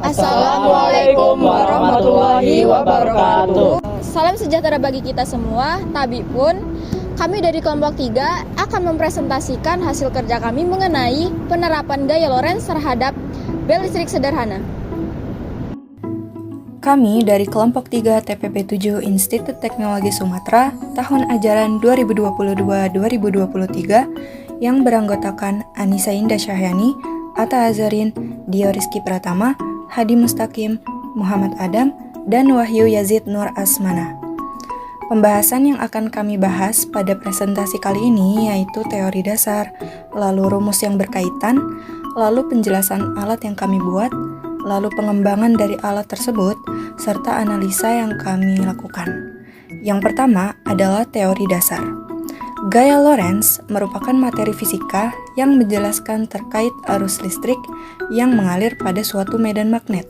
Assalamualaikum warahmatullahi wabarakatuh. Salam sejahtera bagi kita semua. Tabi pun, kami dari kelompok 3 akan mempresentasikan hasil kerja kami mengenai penerapan gaya Lorentz terhadap bel listrik sederhana. Kami dari kelompok 3 TPP 7 Institut Teknologi Sumatera tahun ajaran 2022-2023 yang beranggotakan Anissa Indah Syahyani, Atta Azarin, Dio Rizky Pratama, Hadi Mustaqim, Muhammad Adam, dan Wahyu Yazid Nur Asmana. Pembahasan yang akan kami bahas pada presentasi kali ini yaitu teori dasar, lalu rumus yang berkaitan, lalu penjelasan alat yang kami buat, lalu pengembangan dari alat tersebut, serta analisa yang kami lakukan. Yang pertama adalah teori dasar. Gaya Lorentz merupakan materi fisika yang menjelaskan terkait arus listrik yang mengalir pada suatu medan magnet.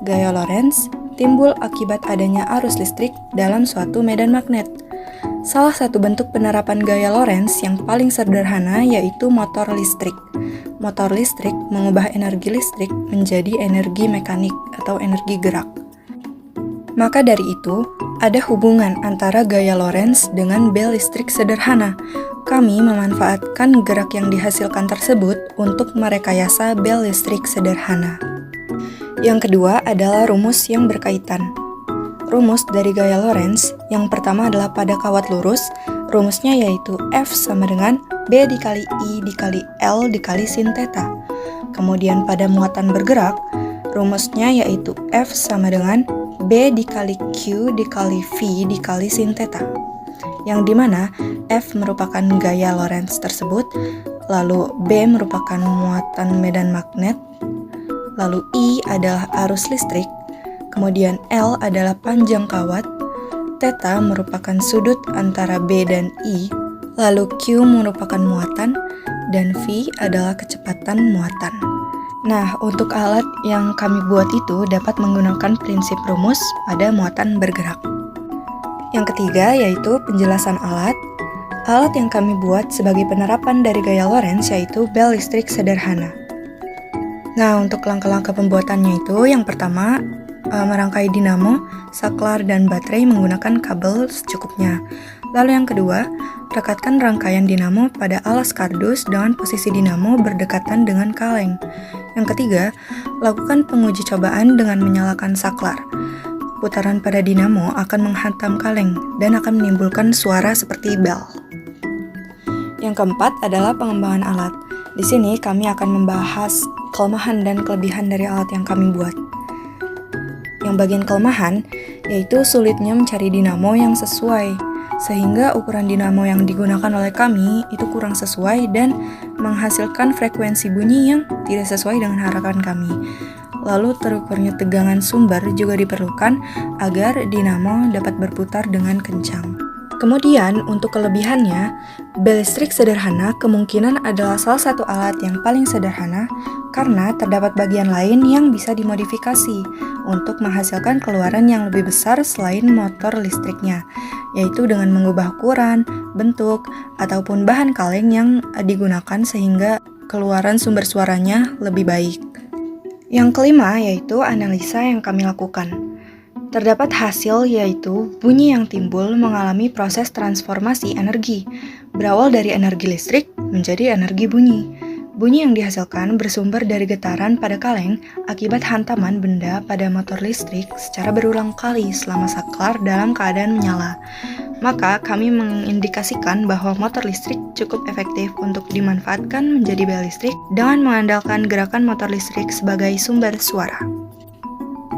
Gaya Lorentz timbul akibat adanya arus listrik dalam suatu medan magnet. Salah satu bentuk penerapan gaya Lorentz yang paling sederhana yaitu motor listrik. Motor listrik mengubah energi listrik menjadi energi mekanik atau energi gerak. Maka dari itu, ada hubungan antara gaya Lorentz dengan bel listrik sederhana. Kami memanfaatkan gerak yang dihasilkan tersebut untuk merekayasa bel listrik sederhana. Yang kedua adalah rumus yang berkaitan. Rumus dari gaya Lorentz yang pertama adalah pada kawat lurus, rumusnya yaitu F sama dengan B dikali I dikali L dikali sin theta. Kemudian pada muatan bergerak, rumusnya yaitu F sama dengan B dikali Q dikali V dikali sin theta. Yang dimana F merupakan gaya Lorentz tersebut, lalu B merupakan muatan medan magnet, lalu I adalah arus listrik, kemudian L adalah panjang kawat, theta merupakan sudut antara B dan I, lalu Q merupakan muatan, dan V adalah kecepatan muatan. Nah, untuk alat yang kami buat itu dapat menggunakan prinsip rumus pada muatan bergerak. Yang ketiga yaitu penjelasan alat. Alat yang kami buat sebagai penerapan dari gaya Lorentz yaitu bel listrik sederhana. Nah, untuk langkah-langkah pembuatannya itu yang pertama, merangkai dinamo, saklar, dan baterai menggunakan kabel secukupnya. Lalu yang kedua, rekatkan rangkaian dinamo pada alas kardus dengan posisi dinamo berdekatan dengan kaleng. Yang ketiga, lakukan penguji cobaan dengan menyalakan saklar. Putaran pada dinamo akan menghantam kaleng dan akan menimbulkan suara seperti bel. Yang keempat adalah pengembangan alat. Di sini kami akan membahas kelemahan dan kelebihan dari alat yang kami buat. Yang bagian kelemahan yaitu sulitnya mencari dinamo yang sesuai, sehingga ukuran dinamo yang digunakan oleh kami itu kurang sesuai dan menghasilkan frekuensi bunyi yang tidak sesuai dengan harapan kami. Lalu terukurnya tegangan sumber juga diperlukan agar dinamo dapat berputar dengan kencang. Kemudian untuk kelebihannya, bel listrik sederhana kemungkinan adalah salah satu alat yang paling sederhana karena terdapat bagian lain yang bisa dimodifikasi untuk menghasilkan keluaran yang lebih besar selain motor listriknya, yaitu dengan mengubah ukuran, bentuk, ataupun bahan kaleng yang digunakan sehingga keluaran sumber suaranya lebih baik. Yang kelima yaitu analisa yang kami lakukan. Terdapat hasil yaitu bunyi yang timbul mengalami proses transformasi energi, berawal dari energi listrik menjadi energi bunyi. Bunyi yang dihasilkan bersumber dari getaran pada kaleng akibat hantaman benda pada motor listrik secara berulang kali selama saklar dalam keadaan menyala. Maka kami mengindikasikan bahwa motor listrik cukup efektif untuk dimanfaatkan menjadi bel listrik dengan mengandalkan gerakan motor listrik sebagai sumber suara.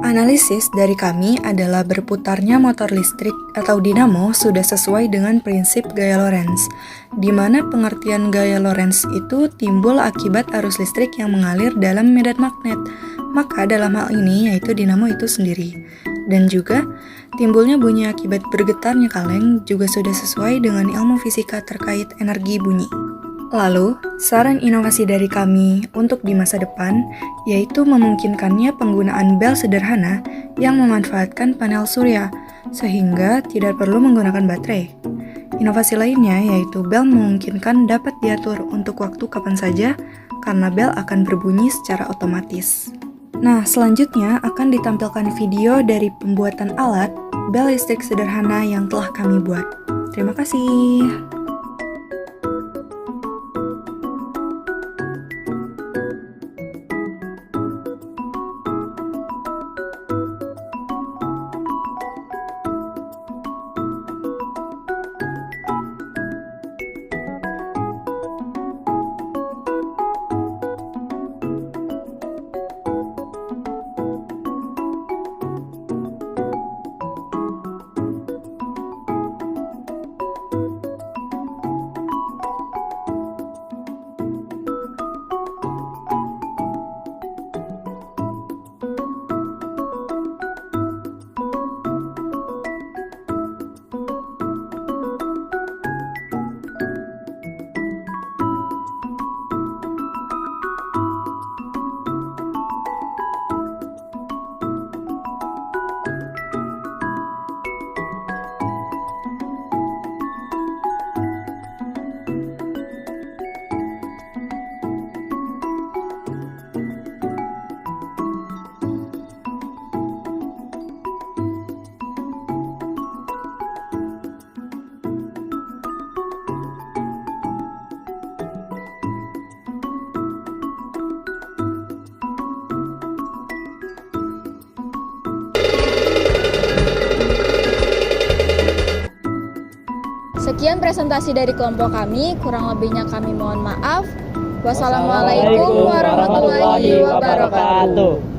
Analisis dari kami adalah berputarnya motor listrik atau dinamo sudah sesuai dengan prinsip gaya Lorentz, di mana pengertian gaya Lorentz itu timbul akibat arus listrik yang mengalir dalam medan magnet, maka dalam hal ini yaitu dinamo itu sendiri. Dan juga, timbulnya bunyi akibat bergetarnya kaleng juga sudah sesuai dengan ilmu fisika terkait energi bunyi. Lalu, saran inovasi dari kami untuk di masa depan yaitu memungkinkannya penggunaan bel sederhana yang memanfaatkan panel surya, sehingga tidak perlu menggunakan baterai. Inovasi lainnya yaitu bel memungkinkan dapat diatur untuk waktu kapan saja karena bel akan berbunyi secara otomatis. Nah, selanjutnya akan ditampilkan video dari pembuatan alat bel listrik sederhana yang telah kami buat. Terima kasih. Sekian presentasi dari kelompok kami, kurang lebihnya kami mohon maaf. Wassalamualaikum warahmatullahi wabarakatuh.